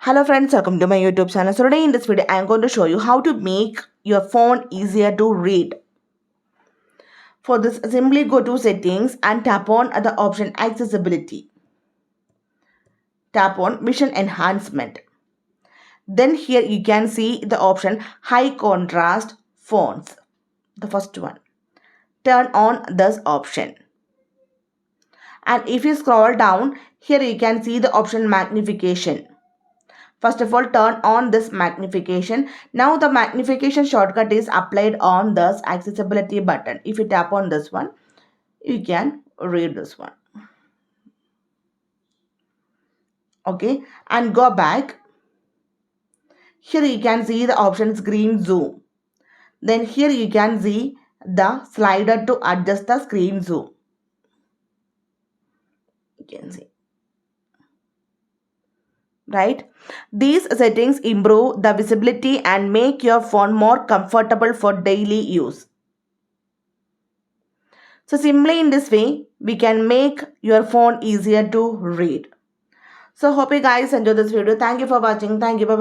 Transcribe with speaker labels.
Speaker 1: Hello friends, welcome to my YouTube channel. So today in this video, I am going to show you how to make your phone easier to read. For this, simply go to settings and tap on the option accessibility. Tap on vision enhancement. Then here you can see the option high contrast fonts. The first one. Turn on this option. And if you scroll down, here you can see the option magnification. First of all, turn on this magnification. Now the magnification shortcut is applied on this accessibility button. If you tap on this one, you can read this one. Okay, and go back. Here you can see the option screen zoom. Then here you can see the slider to adjust the screen zoom. You can see. Right? These settings improve the visibility and make your phone more comfortable for daily use. So simply in this way, we can make your phone easier to read. So hope you guys enjoy this video. Thank you for watching. Thank you. Bye-bye.